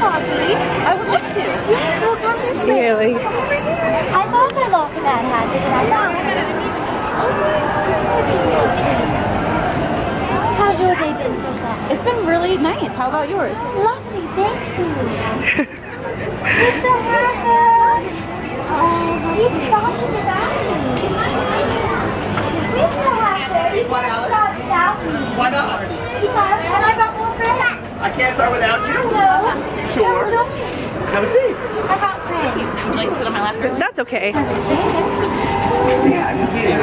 party? I would love to. Yes, we'll come this way. Really? I thought I lost the Mad Hatchet and I found it. How's your day been so far? It's been really nice. How about yours? Lovely, thank you. Mr. Hacker! He's talking about me. Mr. Hacker, you can't start without me. Why not? Because, and I got more friends. I can't start without you? No. Sure. I'm joking. Have a seat. I got friends. Would you like to sit on my lap? That's okay. Yeah, I can see it.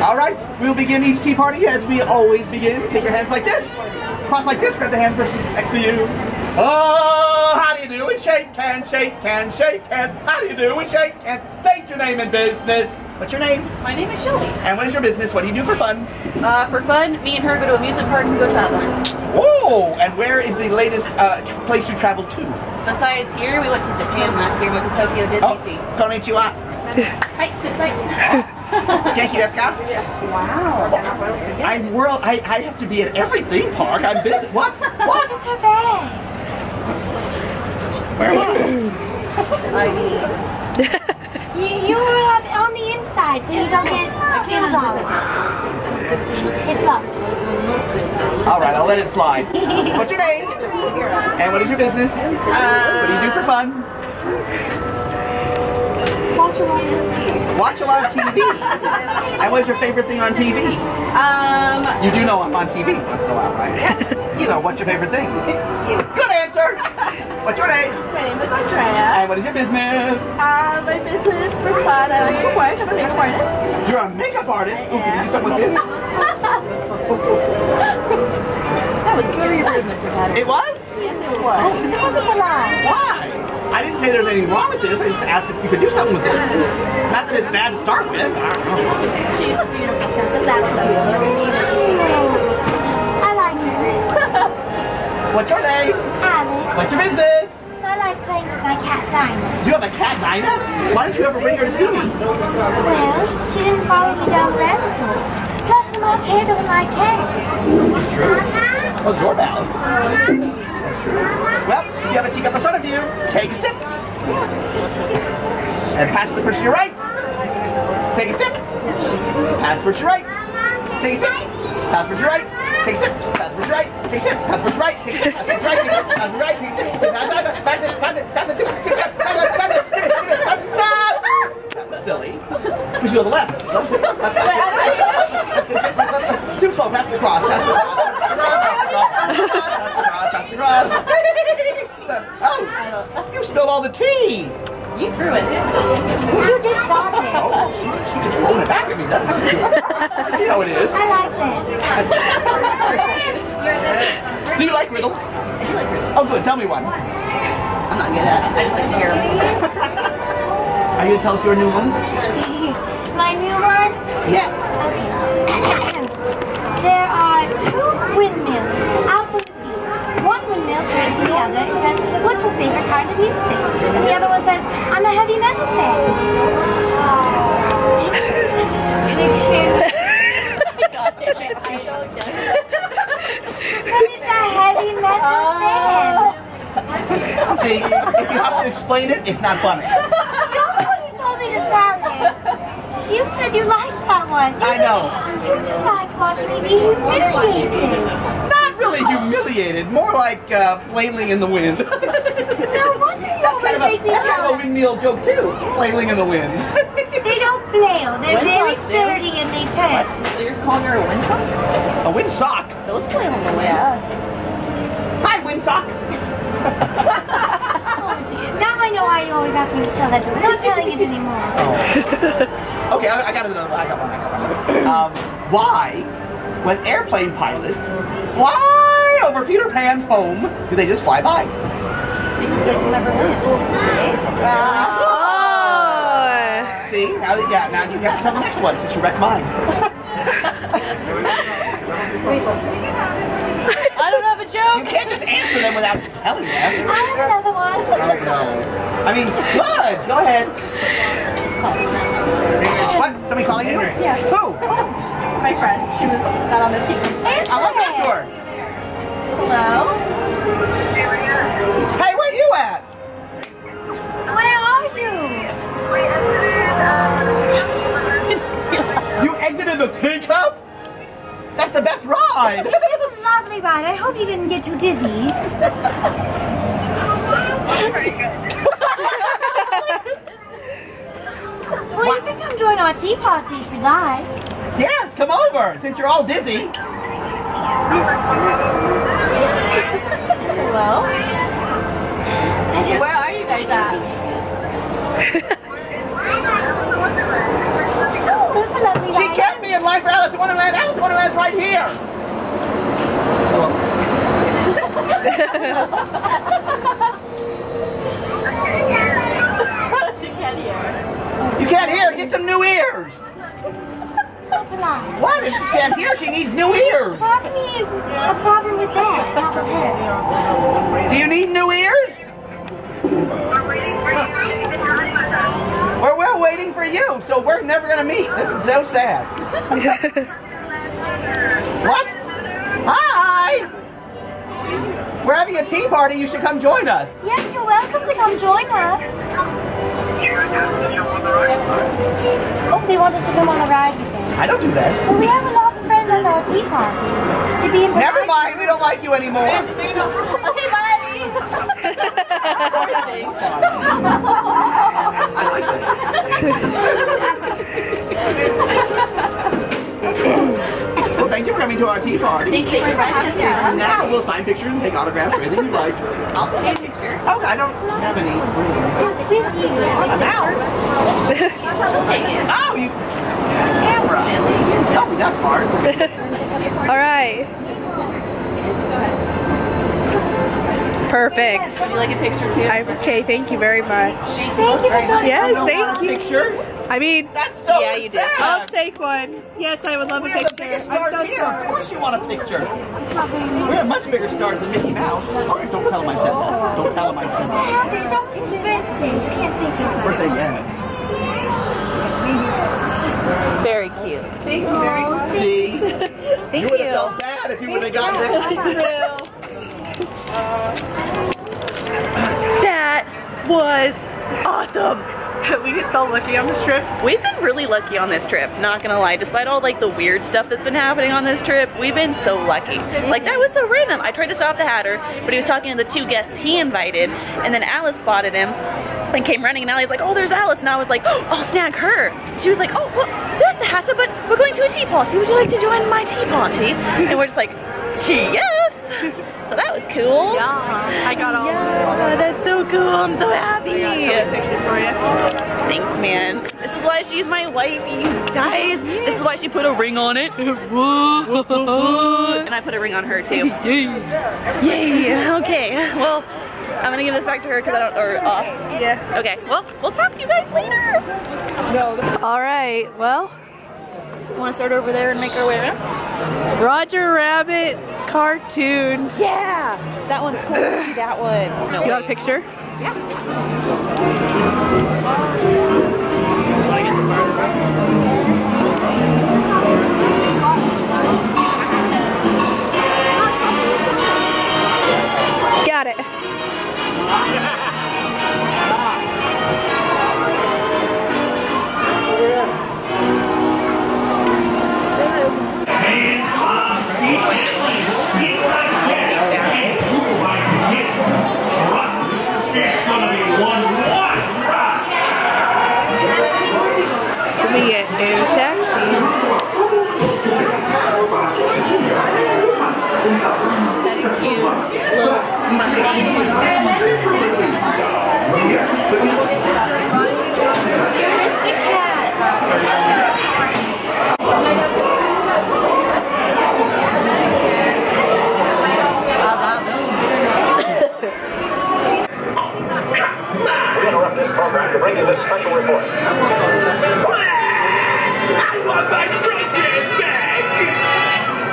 All right, we'll begin each tea party as we always begin. Take your hands like this. Cross like this. Grab the hand person next to you. Oh, how do you do? And shake hands, shake hands, shake hands. How do you do? And shake hands. State your name and business. What's your name? My name is Shelby. And what is your business? What do you do for fun? For fun, me and her go to amusement parks and go traveling. Whoa! And where is the latest place you traveled to? Besides here, we went to Japan last year. We went to Tokyo Disney Sea. Konnichiwa. Hi, good sight. Genki desu ka? Wow. I have to be at every theme park. I'm busy. What? What? It's her bag. Where was it? You were on the inside, so you don't get spilled on it. It's locked. All right, I'll let it slide. What's your name? And what is your business? What do you do for fun? Watch a lot of TV. Watch a lot of TV. And what is your favorite thing on TV? You do know I'm on TV once in a while, right? Yes. So what's your favorite thing? You. Good answer. What's your name? My name is Andrea. And what is your business? My business for fun. I like to work. I'm a makeup artist. You're a makeup artist? Ooh, can you do something with this? That was very rude, Mr. Patterson. It was? Yes, it was. It wasn't polite. Why? I didn't say there's anything wrong with this. I just asked if you could do something with this. Not that it's bad to start with. She's beautiful. She's a natural. I like her. What's your name? Alex. What's your business? I like playing with my cat Dinah. You have a cat, Dinah? Why don't you ever bring her to see me? Well, she didn't follow me down the rabbit hole. Plus, the March Hare doesn't like cats. That's true. Those doorbells. That's true. Well, if you have a teacup in front of you, take a sip. And pass the person to your right. Take a sip. Pass the person to your right. Take a sip. Pass the person to your right. Take a sip. Pass the person to your right. Take a sip. Pass the person to your right. Take a sip. Pass the person to your right. Take a sip. Pass the right. Take a sip. Pass it. Pass it. Pass it. Pass it. Pass it. Stop! That was silly. We should go to the left. Too slow. Pass it across. Pass it across. Oh, you spilled all the tea. You threw it. You did start it. Oh, she just rolled it back at me. That's you know it is. I like that. Do you like riddles? I do like riddles. Oh, good. Tell me one. I'm not good at it. I just like to hear them. Are you gonna tell us your new one? My new one? Yes. Okay. There are two windmills out in the field. One windmill turns to the other and says, "What's your favorite kind of music?" And the other one says, "I'm a heavy metal fan." It's a heavy metal fan. See, if you have to explain it, it's not funny. Nobody told me to tell it. You said you liked that one. I know. You just liked watching me be humiliated. Not really humiliated, more like flailing in the wind. No wonder you always make me That's kind of a jealous. windmill joke too, flailing in the wind. They don't flail. They're very Windsocks do. sturdy and they turn. So you're calling her a windsock? A windsock. Those play on the wind. Yeah. Hi, windsock. Now I know why you always ask me to tell that joke. I'm not telling it anymore. Okay, I got another one. I got one. Why, when airplane pilots fly over Peter Pan's home, do they just fly by? Because they can never land. See, now you have to tell the next one since you wrecked mine. I don't have a joke. You can't just answer them without telling them. I have another one. Oh no. I mean, good. Go ahead. What? Somebody calling you? Yeah. Who? My friend. She was not on the team. Answer I'll talk to it. her. Hello? Hey, where you at? Where are you? You exited the teacup? That's the best ride. It was a lovely ride. I hope you didn't get too dizzy. Well, you can come join our tea party if you like. Yes, come over, since you're all dizzy. Well, where are you guys at? Oh, that's a lovely She ride. kept me in line for Alice in Wonderland. Alice in Wonderland's right here. She can't hear. You can't hear. Get some new ears. So polite. What? If she can't hear, she needs new ears. Probably a problem with that, not with her. Do you need new ears? We're waiting for you, so we're never going to meet. This is so sad. What? Hi! We're having a tea party. You should come join us. Yes, you're welcome to come join us. Oh, they want us to come on a ride with them. I don't do that. Well, we have a lot of friends at our tea party. You'd be invited. Never mind. We don't like you anymore. Okay, bye. I like that. Well, thank you for coming to our tea party. Thank you for inviting us here. Now we'll sign pictures and take autographs or anything you like. I'll take a picture. Oh, I don't have any. With you. I'm out. Take it. Oh, you. Camera. Tell me that part. All right. Perfect. Would you like a picture too? Okay, thank you very much. Thank you for joining Yes, us. thank you. Picture? I mean, That's so Yeah, you did. sad. I'll take one. Yes, I would love a We're the picture. biggest I'm stars so here. Of sorry. course you want a picture. It's not very nice. We're much bigger stars than Mickey Mouse. Oh, don't tell him I said that. Don't tell him I said that. It's almost his birthday. You can't say things like Birthday, that. yeah. Very cute. Thank you very much. See? Thank You would have you. felt bad if you would have gotten that picture. That was awesome. We get so lucky on this trip. We've been really lucky on this trip, not gonna lie. Despite all like the weird stuff that's been happening on this trip, we've been so lucky. Like that was so random. I tried to stop the Hatter, but he was talking to the two guests he invited, and then Alice spotted him and came running, and Allie's like, oh, there's Alice, and I was like, oh, I'll snag her. She was like, oh, well, there's the Hatter, but we're going to a tea party. Would you like to join my tea party? And we're just like, yes. So that was cool. Yeah, I got all of Yeah, that's so cool. I'm so happy. pictures for you. Thanks, man. This is why she's my wifey, you guys. This is why she put a ring on it. And I put a ring on her too. Yay. Okay. Well, I'm gonna give this back to her because I don't, or off. Yeah. Okay. Well, we'll talk to you guys later. All right. Well, Want to start over there and make our way around? Roger Rabbit cartoon. Yeah. That one's cool. See that one. No You got a way. picture? Yeah. Got it. It's gonna be 1-1. So we get a taxi. That is cute. We interrupt this program to bring you this special report. I want my program back!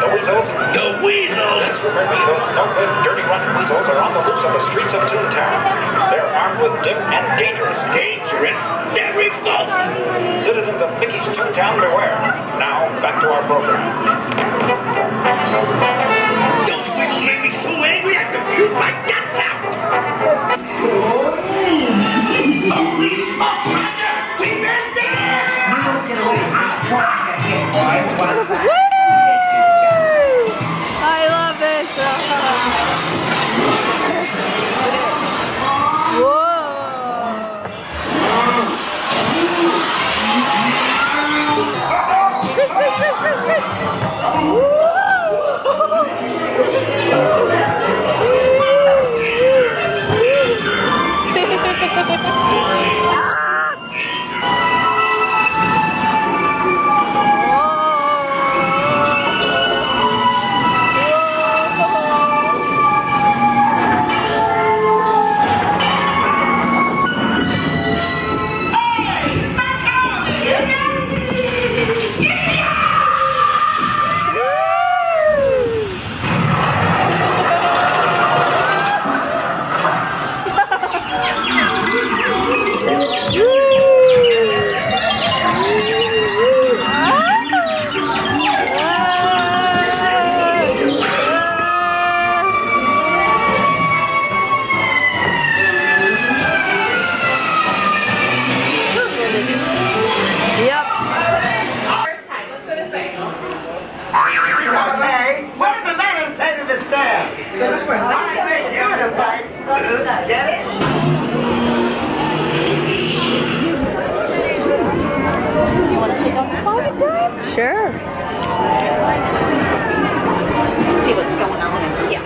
The weasels? The weasels! Yes, you heard me. Those no-good, dirty, rotten weasels are on the loose on the streets of Toontown. They're armed with dip and dangerous. Dangerous? They're revolting! Citizens of Mickey's Toontown, beware. Now, back to our program. Those weasels make me so angry I could shoot my You want to check out the party time? Sure. See what's going on in here.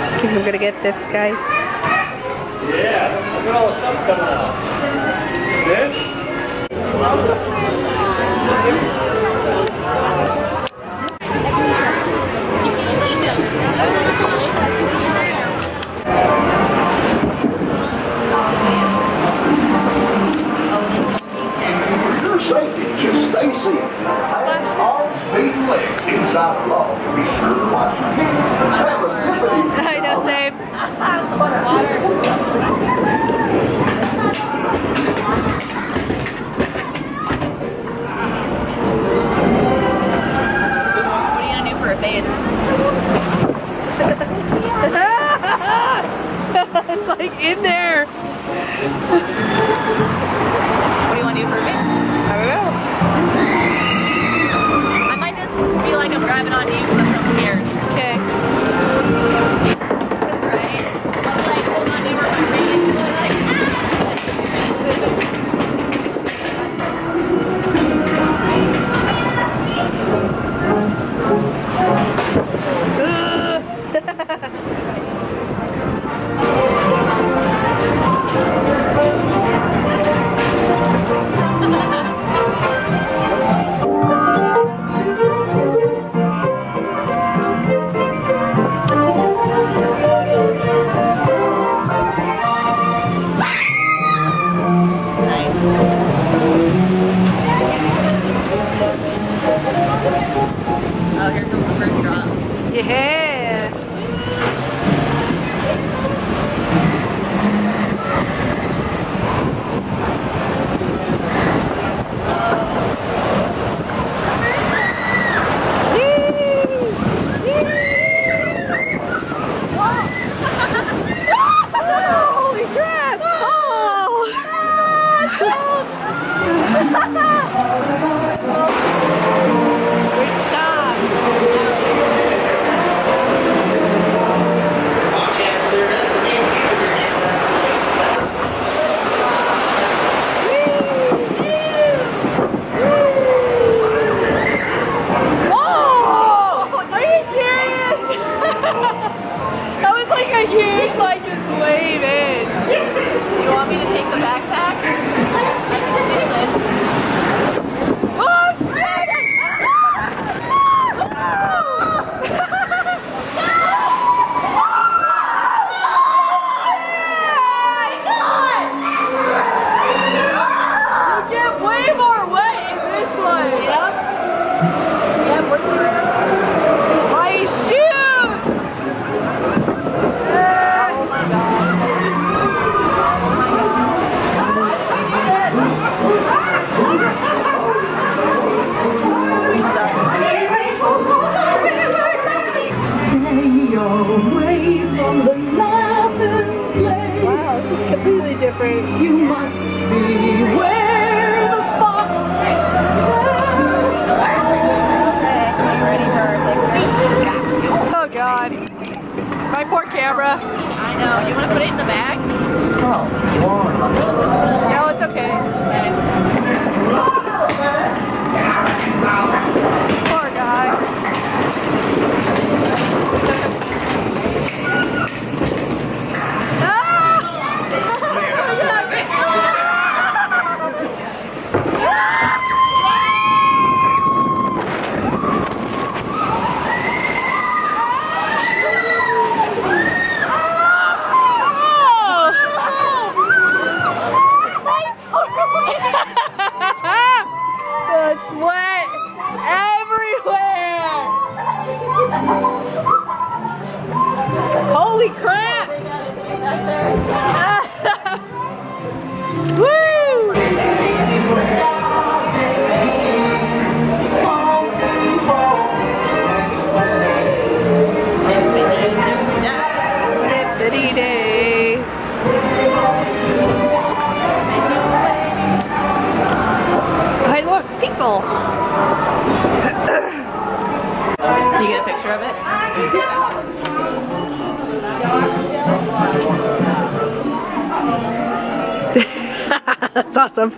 I think I'm gonna get this guy. Yeah, look at all the stuff coming out. This? For your safety, just stay safe. Hands, arms, feet, and legs inside the log. Be sure to watch your feet. Have a good evening. I know, same. What are you gonna do for a face? It's like in there. What do you want to do for a face? I don't know. I might just be like I'm grabbing on you because I'm so scared. Okay. Right? I'm like holding on to you or my face. Like, oh, here comes the first drop. Yeah. Holy crap! Oh! We're stopped. Whoa! Are you serious? That was like a huge, like, just wave in. You want me to take the backpack? I can shake it. Oh, shit! You get way more wet in this one. My shoe! Oh my wow, this is completely different. You must beware the fox. Oh god. My poor camera. I know. You want to put it in the bag? No, it's okay. Poor guy. That's wet everywhere. purple. Can you get a picture of it? That's awesome.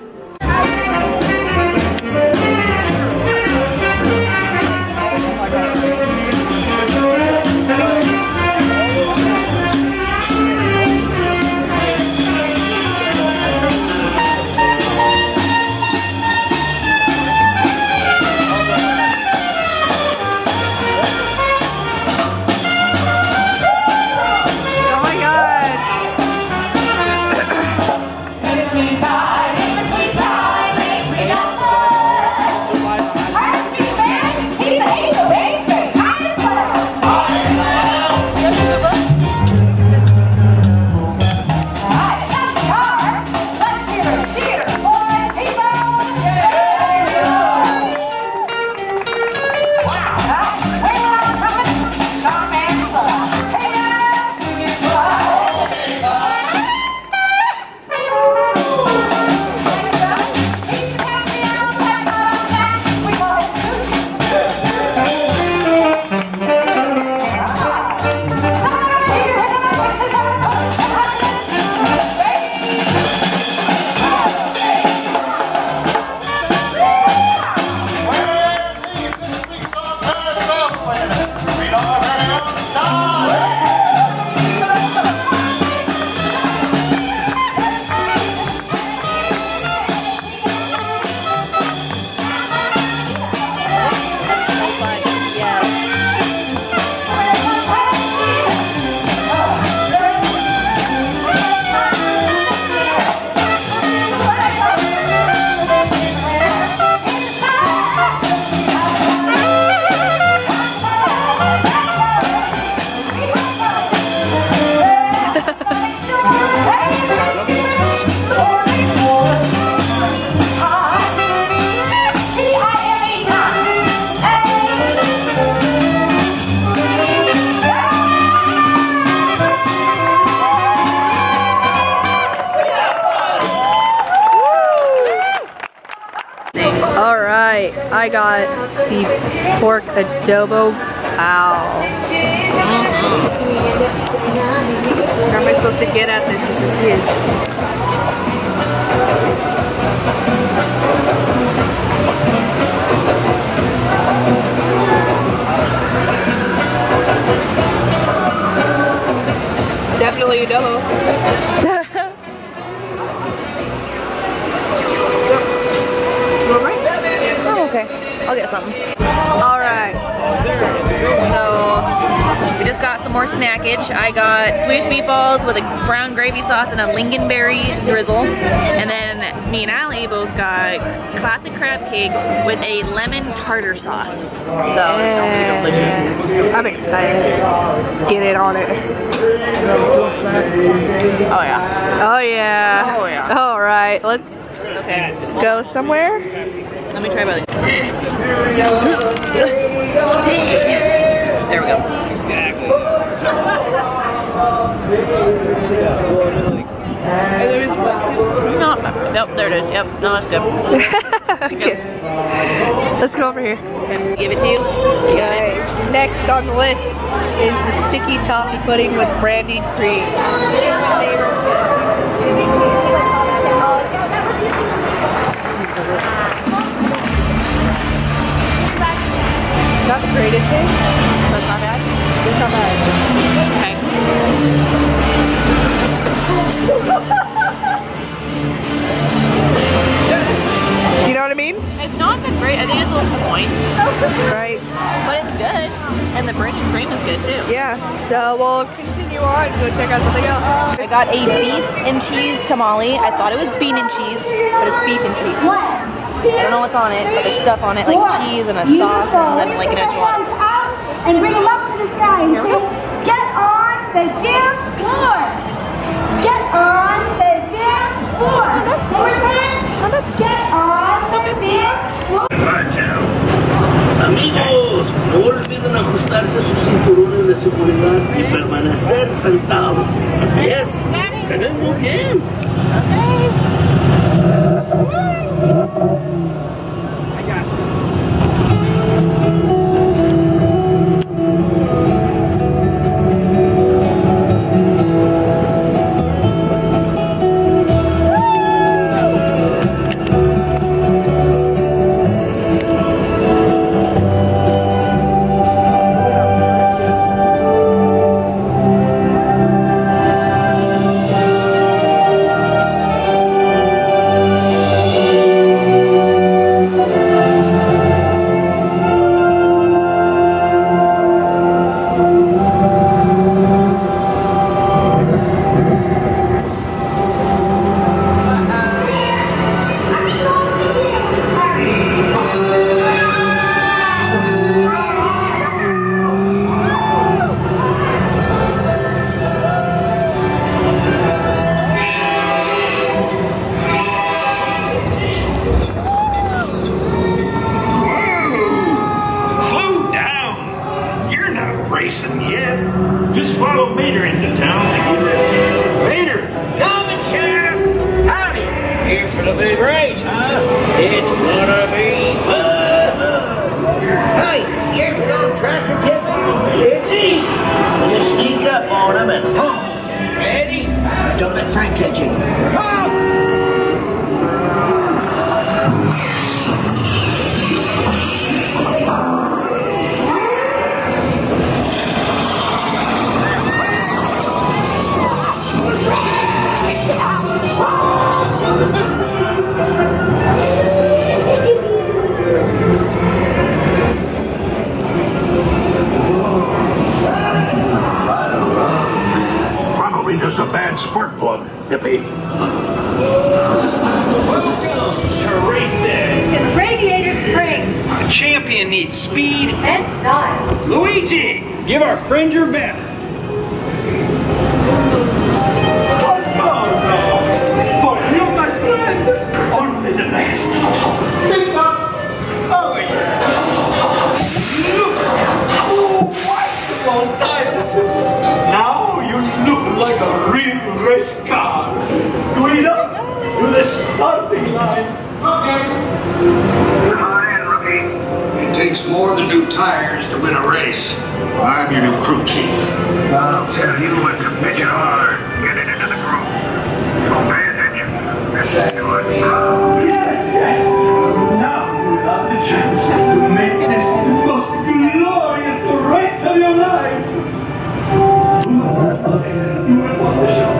I got the pork adobo pao. How am I supposed to get at this? This is huge. Definitely adobo. Okay, I'll get something. Alright. So, we just got some more snackage. I got Swedish meatballs with a brown gravy sauce and a lingonberry drizzle. And then me and Allie both got classic crab cake with a lemon tartar sauce. So, it's gonna be delicious. I'm excited. Get it on it. Oh yeah. Oh yeah. Oh yeah. Alright, let's go somewhere. Let me try by the... There we go. No, nope, there it is. Yep, no, that's good. Okay. Let's go over here. Give it to you. You got it. Next on the list is the sticky toffee pudding with brandied cream. Not the greatest thing. That's not bad? It's not bad. Okay. You know what I mean? It's not that great. I think it's a little to the point. Right. But it's good. And the brandy cream is good too. Yeah. So we'll continue on and go check out something else. I got a beef and cheese tamale. I thought it was bean and cheese, but it's beef and cheese. I don't know what's on it, but there's stuff on it, like cheese and a sauce and then like an enchilada. And bring them up to the sky and say, get on the dance floor. Get on the dance floor. One more time. Get on the dance floor. Amigos, no olviden ajustarse sus cinturones de seguridad y permanecer sentados. Así es. Se ven muy bien. I got try catching. Probably just a bad spark plug, hippie. Welcome to Race Day. In Radiator Springs. The champion needs speed. And style. Luigi, give our friend your best. For you, my friend, only the best. Oh, yeah. Look. Oh, wonderful tires. Now you look like a real race car. Guido, to the starting line. Come on in, rookie. It takes more than new tires to win a race. I'm your new crew chief. I'll tell you when to pitch it hard. Get it into the groove. So pay attention. Listen to it. Yes. Now you have the chance to make this the most glorious race of your life. You will follow the show.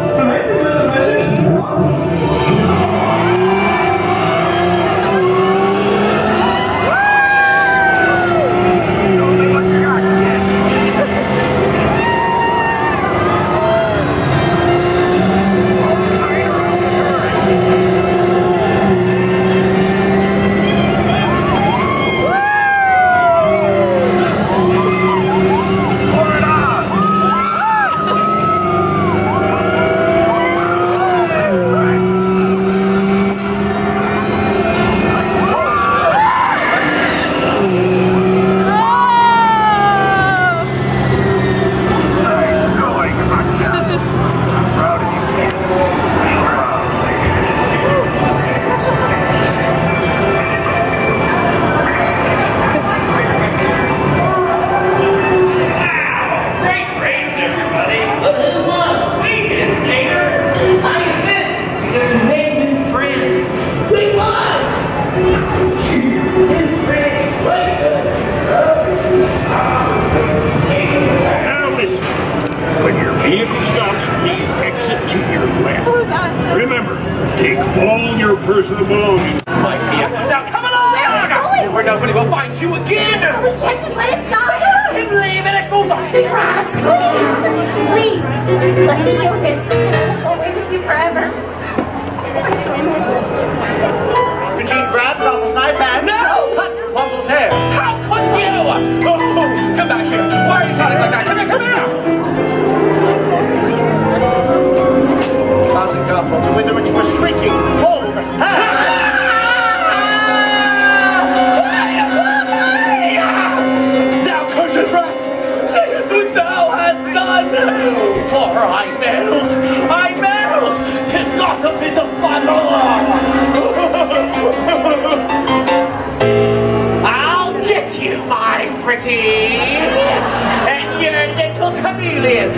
Personal belongings. My dear. Now come along! Where are we going? We're not going to go find you again! We can't just let him die. Let him leave and expose our secrets! Please, let me heal him, and I will go away with you forever. I promise. Eugene grabbed Ralph's knife and cut Rapunzel's hair. How could you? Oh, come back here. Why are you shouting like that? Come here! I told him here, suddenly lost his smell. Causing Garfield to wither into a shrieking ball of hair. Thou cursed rat! Say us what thou hast done! For I melt! 'Tis not a bit of fun! I'll get you, my pretty! And your little chameleon!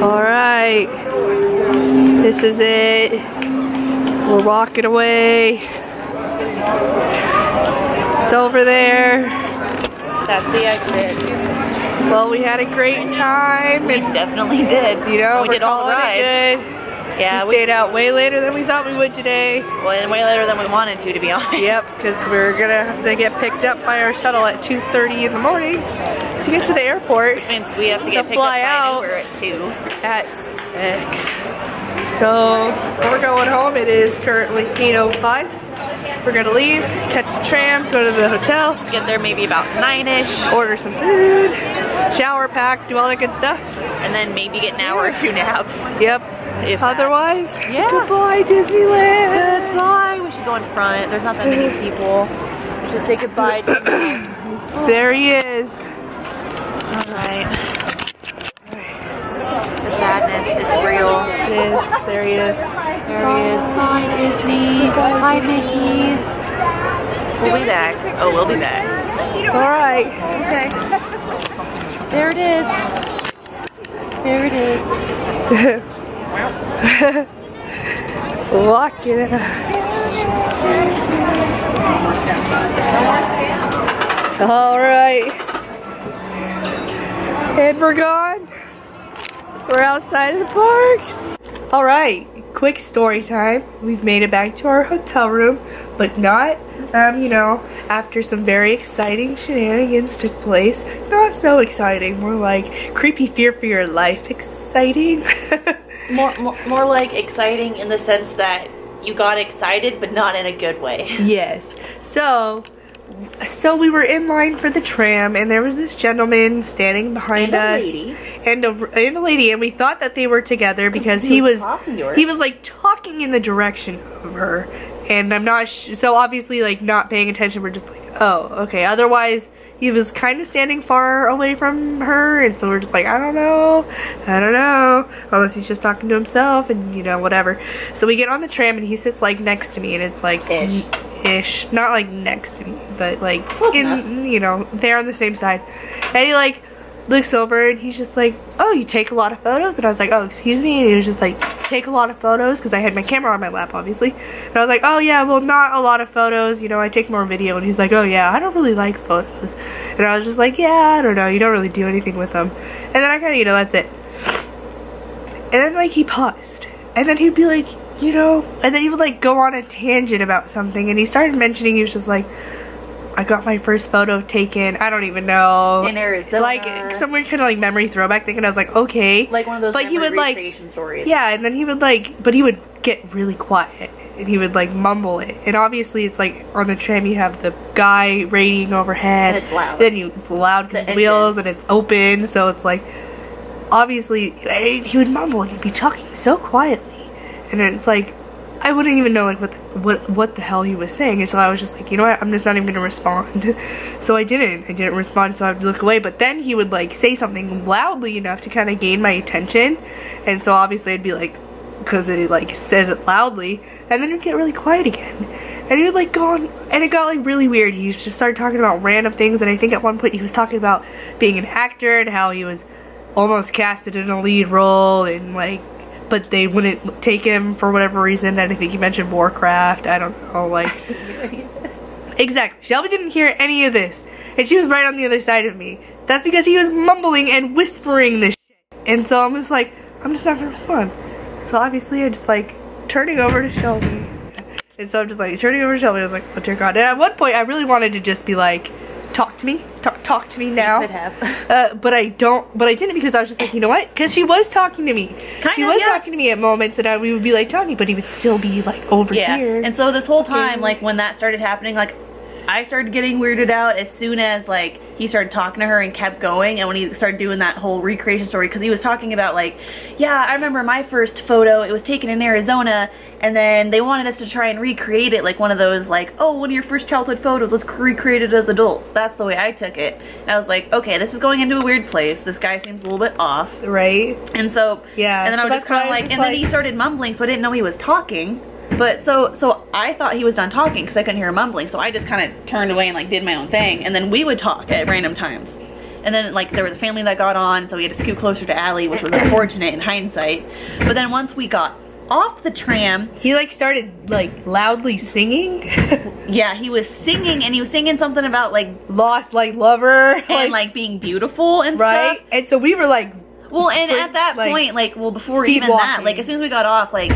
Alright, this is it. We're walking away. It's over there. That's the exit. Well, we had a great time. We definitely did. You know, we we're did all the calling rides. it good. Yeah, We stayed out way later than we thought we would today. well, and way later than we wanted to be honest. Yep, because we're gonna have to get picked up by our shuttle at 2:30 in the morning to get to the airport. Which means we have to get picked up fly by out an Uber at 2. at 6. So we're going home. It is currently 8:05. We're gonna leave, catch the tram, go to the hotel, Get there maybe about 9-ish. order some food, shower, pack, do all that good stuff. And then maybe get an hour or two nap. Yep. If otherwise, yeah. Goodbye, Disneyland. Goodbye. We should go in front. There's not that many people. We should say goodbye to him. There he is. Alright. The sadness, it's real. It is. There he is. There he is. Bye, Disney. Bye, Mickey. We'll be back. Oh, we'll be back. Alright. Okay. There it is. There it is. Lock it up. Alright. And we're gone. We're outside of the parks. Alright, quick story time. We've made it back to our hotel room, but not, you know, after some very exciting shenanigans took place. Not so exciting, more like creepy fear for your life exciting. more like exciting in the sense that you got excited, but not in a good way. Yes. So we were in line for the tram, and there was this gentleman standing behind us, and a lady, and we thought that they were together because he was like talking in the direction of her, and I'm not so obviously like not paying attention. We're just like, oh, okay. Otherwise, he was kind of standing far away from her, and so we're just like, I don't know, unless he's just talking to himself, and you know, whatever. So we get on the tram, and he sits like next to me, and it's like ish, not like next to me, but like you know, they're on the same side, and he like looks over, and he's just like, oh, you take a lot of photos? And I was like, oh, excuse me? And he was just like, take a lot of photos? Because I had my camera on my lap, obviously. And I was like, oh yeah, well, not a lot of photos, you know, I take more video. And he's like, oh yeah, I don't really like photos. And I was just like, yeah, I don't know, you don't really do anything with them. And then I kind of, you know, that's it. And then like he paused, and then he'd be like, you know, and then he would like go on a tangent about something, and he started mentioning, he was just like, I got my first photo taken, I don't even know, in Arizona, like somewhere kind of like memory throwback thing, and I was like, okay, like one of those, but he would like stories. Yeah, and then he would like, but he would get really quiet, and he would like mumble it, and obviously it's like on the tram you have the guy radiating overhead, and it's loud, then it's loud because the wheels, and it's open, so it's like, obviously he would mumble, and he'd be talking so quietly, and then it's like, I wouldn't even know like what the hell he was saying, and so I was just like, you know what, I'm just not even gonna respond. So I didn't respond, so I would look away. But then he would like say something loudly enough to kind of gain my attention, and so obviously I'd be like, because it like says it loudly, and then it'd get really quiet again, and he would like go on, and it got like really weird. He just started talking about random things, and I think at one point he was talking about being an actor and how he was almost casted in a lead role, and like, but they wouldn't take him for whatever reason, and I think he mentioned Warcraft, I don't know, like, exactly, Shelby didn't hear any of this, and she was right on the other side of me. That's because he was mumbling and whispering this shit, and so I'm just like, I'm just not gonna respond. So obviously I just like, turning over to Shelby, and so I'm just like, turning over to Shelby, I was like, oh dear God, and at one point I really wanted to just be like, talk to me now. You could have. but I didn't, because I was just like, you know what? Because she was talking to me. She was talking to me at moments, and we would be like talking, but he would still be like over here. And so this whole time, like when that started happening, like I started getting weirded out as soon as like he started talking to her and kept going, and when he started doing that whole recreation story, because he was talking about like, yeah, I remember my first photo, it was taken in Arizona, and then they wanted us to try and recreate it, like one of those like, oh, one of your first childhood photos, let's recreate it as adults. That's the way I took it. And I was like, okay, this is going into a weird place, this guy seems a little bit off, right? And so yeah, and then I was just kind of like, and then he started mumbling, so I didn't know he was talking. But so I thought he was done talking because I couldn't hear him mumbling, so I just kind of turned away and like did my own thing, and then we would talk at random times. And then like there was a family that got on, so we had to scoot closer to Allie, which was unfortunate in hindsight. But then once we got off the tram, he like started like loudly singing. Yeah, he was singing, and he was singing something about like lost like lover and like being beautiful and stuff. And so we were like, well, and at that point, like, well, before even that, like as soon as we got off, like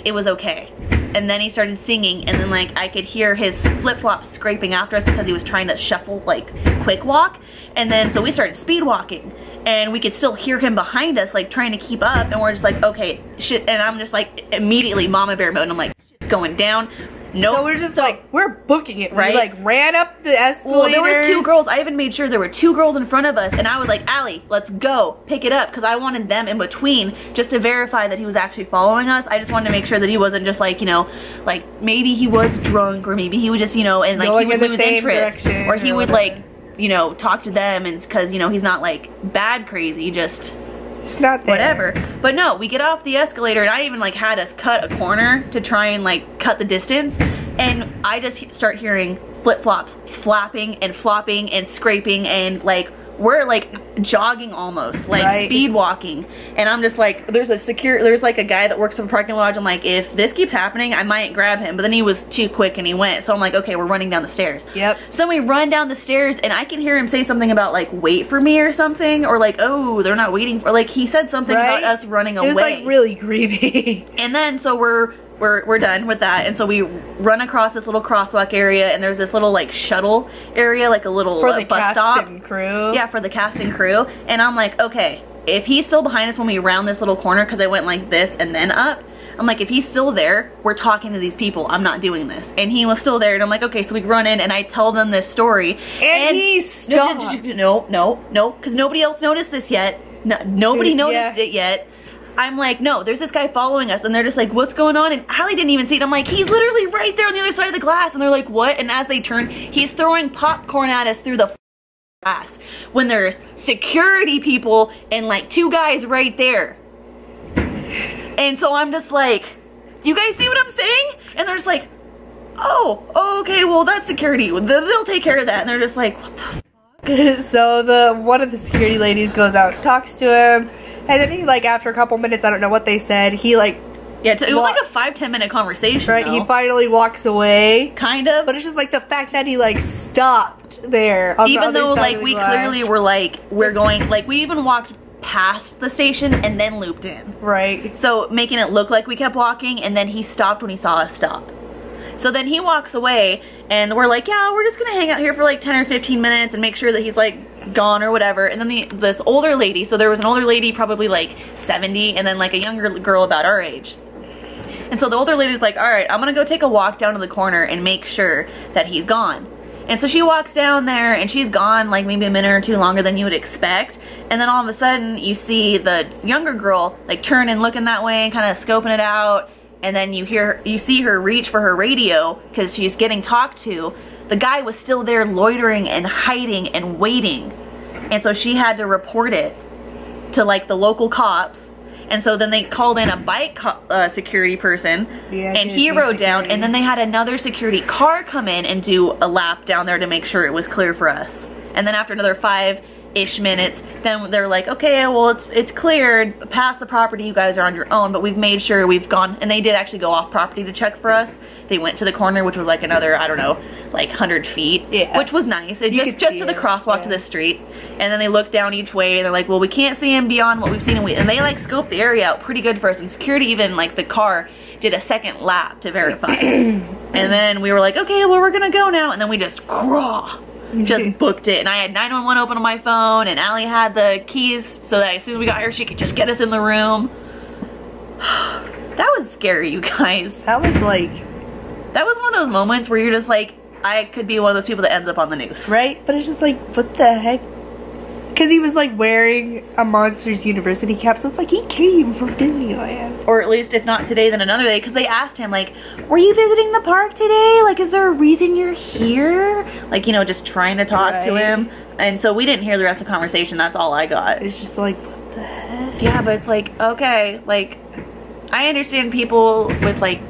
it was okay. And then he started singing, and then like I could hear his flip-flops scraping after us because he was trying to shuffle like quick walk. And then so we started speed walking, and we could still hear him behind us like trying to keep up, and we're just like, okay, shit. And I'm just like immediately mama bear mode, and I'm like, shit's going down. Nope. So we're just like, we're booking it. Right? We like ran up the escalator. Well, there was 2 girls. I even made sure there were 2 girls in front of us, and I was like, Allie, let's go pick it up, because I wanted them in between just to verify that he was actually following us. I just wanted to make sure that he wasn't just like, you know, like maybe he was drunk, or maybe he was just, you know, and like going he would in the lose same interest, direction or he or would whatever. like, you know, talk to them, and because, you know, he's not like bad crazy, just It's not there. whatever. But no, we get off the escalator, and I even like had us cut a corner to try and like cut the distance, and I just start hearing flip-flops flapping and flopping and scraping, and like we're like jogging almost, like speed walking, and I'm just like, there's like a guy that works in the parking lot. I'm like, if this keeps happening, I might grab him, but then he was too quick and he went. So I'm like, okay, we're running down the stairs. Yep. So we run down the stairs, and I can hear him say something about like, wait for me or something, or like, oh, they're not waiting for, like he said something about us running away. It was like really creepy. And then so we're done with that, and so we run across this little crosswalk area, and there's this little like shuttle area, like a little For the bus cast stop. and crew. Yeah, for the cast and crew. And I'm like, okay, if he's still behind us when we round this little corner, because I went like this and then up, I'm like, if he's still there, we're talking to these people. I'm not doing this. And he was still there, and I'm like, okay, so we run in, and I tell them this story. And he stopped. No, because nobody else noticed this yet. Nobody noticed it yet. I'm like, no, there's this guy following us, and they're just like, what's going on? And Allie didn't even see it. I'm like, he's literally right there on the other side of the glass. And they're like, what? And as they turn, he's throwing popcorn at us through the glass when there's security people and like 2 guys right there. And so I'm just like, you guys see what I'm saying? And they're just like, oh, okay, well, that's security. They'll take care of that. And they're just like, what the fuck? So one of the security ladies goes out and talks to him. And then he, like, after a couple minutes, I don't know what they said, he, like... Yeah, it was like a 5-10 minute conversation, right, though. he finally walks away. Kind of. But it's just, like, the fact that he, like, stopped there. Even though, like, we clearly were, like, we're going... Like, we even walked past the station and then looped in. Right. So, making it look like we kept walking, and then he stopped when he saw us stop. So then he walks away, and we're like, yeah, we're just gonna hang out here for like 10 or 15 minutes and make sure that he's like gone or whatever. And then this older lady, so there was an older lady probably like 70, and then like a younger girl about our age. And so the older lady's like, all right, I'm gonna go take a walk down to the corner and make sure that he's gone. And so she walks down there, and she's gone like maybe a minute or 2 longer than you would expect. And then all of a sudden you see the younger girl like turn and looking that way and kind of scoping it out. And then you see her reach for her radio because she's getting talked to. The guy was still there loitering and hiding and waiting. And so she had to report it to like the local cops. And so then they called in a bike security person, and he rode down, and then they had another security car come in and do a lap down there to make sure it was clear for us. And then after another 5-ish minutes, then they're like, okay, well, it's cleared past the property, you guys are on your own, but we've made sure we've gone. And they did actually go off property to check for us. They went to the corner, which was like another, I don't know, like 100 feet, which was nice. It just to the crosswalk to the street. And then they looked down each way, and they're like, well, we can't see him beyond what we've seen. And they like scoped the area out pretty good for us, and security, even like the car, did a second lap to verify. And then we were like, okay, well, we're gonna go now. And then we just booked it. And I had 911 open on my phone, and Allie had the keys so that as soon as we got here, she could just get us in the room. That was scary, you guys. That was like... That was one of those moments where you're just like, I could be one of those people that ends up on the news. Right? But it's just like, what the heck? Because he was like wearing a Monsters University cap, so it's like he came from Disneyland. Or at least if not today, then another day. Because they asked him like, were you visiting the park today? Like, is there a reason you're here? Like, you know, just trying to talk to him. And so we didn't hear the rest of the conversation. That's all I got. It's just like, what the heck? Yeah, but it's like, okay, like, I understand people with like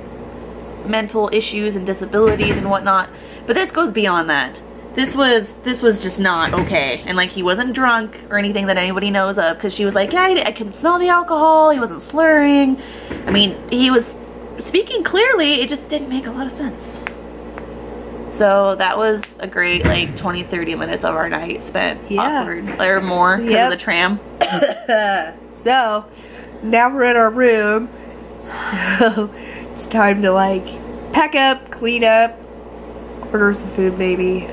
mental issues and disabilities and whatnot, but this goes beyond that. This was just not okay. And like, he wasn't drunk or anything that anybody knows of, because she was like, yeah, I can smell the alcohol, he wasn't slurring. I mean, he was speaking clearly, it just didn't make a lot of sense. So that was a great like 20-30 minutes of our night spent awkward, or more, because of the tram. So now we're in our room, so it's time to like pack up, clean up, order some food maybe.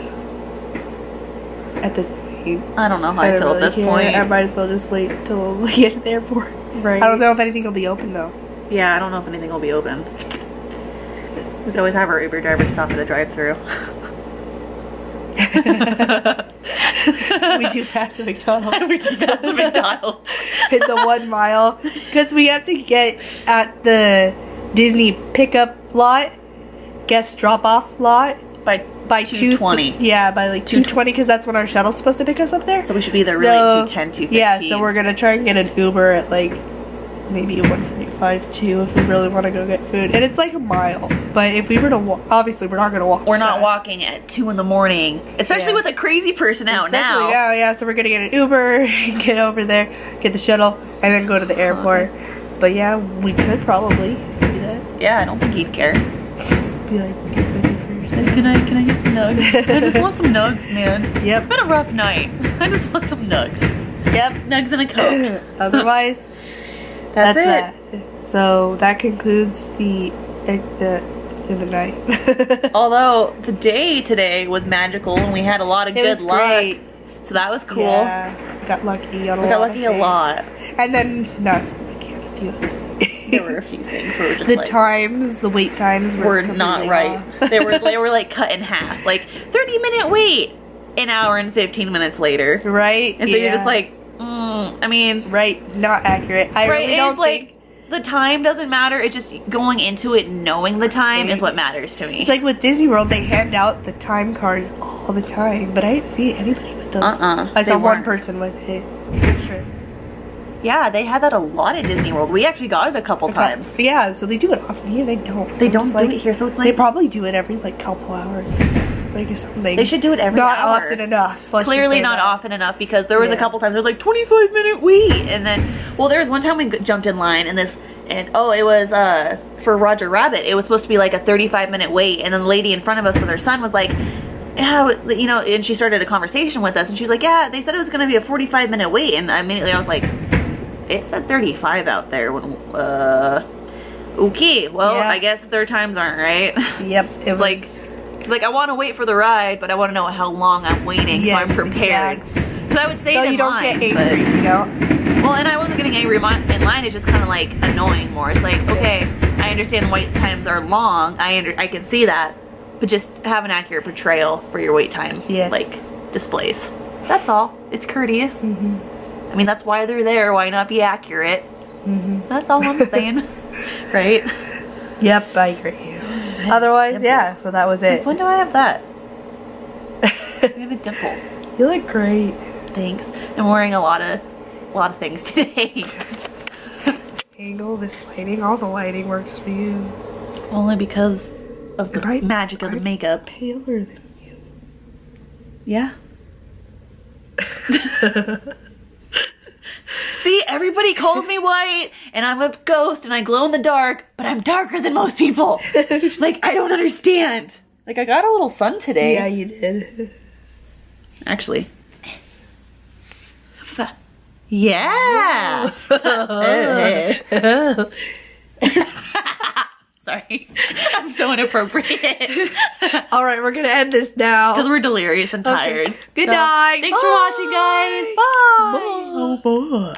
At this point, I don't know how I feel at this point. I might as well just wait till we get to the airport. Right. I don't know if anything will be open though. Yeah, I don't know if anything will be open. We could always have our Uber driver stop at a drive-thru. We do pass the McDonald's. We do pass the McDonald's. It's a 1 mile. Because we have to get at the Disney pickup lot, guest drop-off lot. By 2:20. Yeah, by like 2:20 because that's when our shuttle's supposed to pick us up there. So we should be there really 2:10, 2:15. Yeah, so we're gonna try and get an Uber at like maybe 1:45 too if we really want to go get food. And it's like a mile. But if we were to walk, obviously we're not gonna walk. We're not walking at 2 in the morning, especially with a crazy person out now. Yeah, so we're gonna get an Uber, get over there, get the shuttle, and then go to the airport. But yeah, we could probably do that. Yeah, I don't think he'd care. Be like, can I get some nugs? I just want some nugs, man. Yep. It's been a rough night. I just want some nugs. Yep. Nugs and a Coke. Otherwise, that's it. That. So that concludes the night. Although the day today was magical and we had a lot of good luck. Great. So that was cool. Yeah. Got lucky on a lot. We got lucky a lot. And then not so lucky on a few. There were a few things where we're just the wait times were not right. They were like cut in half. Like 30-minute wait, an hour and 15 minutes later. Right. And so you're just like, I mean, right, not accurate. I really don't think the time doesn't matter. It's just going into it knowing the time is what matters to me. It's like with Disney World, they hand out the time cards all the time, but I didn't see anybody with those. I saw one person with it. It's true. Yeah, they had that a lot at Disney World. We actually got it a couple times. Yeah, so they do it often. Here they don't. So they don't do it here, so it's like... They probably do it every, like, couple hours. Like, or something. They should do it every hour. Not often enough. Clearly not often enough, because there was a couple times there was like 25-minute wait. And then, well, there was one time we jumped in line and it was, for Roger Rabbit. It was supposed to be like a 35-minute wait. And then the lady in front of us with her son was like, yeah, you know, and she started a conversation with us and she was like, yeah, they said it was going to be a 45-minute wait. And immediately I was like, it's at 35 out there. Okay, well, yeah. I guess their times aren't right. Yep. It's like I want to wait for the ride, but I want to know how long I'm waiting, so I'm prepared. Because I would say it in line, get angry, you know? Well, and I wasn't getting angry in line. It's just kind of like annoying more. It's like, okay, I understand wait times are long. I can see that, but just have an accurate portrayal for your wait time, like displays. That's all. It's courteous. I mean, that's why they're there. Why not be accurate? That's all I'm saying. Right? Yep, I agree. Otherwise, yeah, so that was it. When do I have that? You have a dimple. You look great. Thanks. I'm wearing a lot of things today. Angle, this lighting, all the lighting works for you. Only because of the magic of the makeup. Paler than you. Yeah. See, everybody calls me white, and I'm a ghost, and I glow in the dark, but I'm darker than most people. Like, I don't understand. Like, I got a little sun today. Yeah, you did. Actually. Yeah. Sorry. I'm so inappropriate. All right, we're going to end this now. Because we're delirious and tired. Good night. Thanks for watching, guys. Bye. Bye. Oh, boy.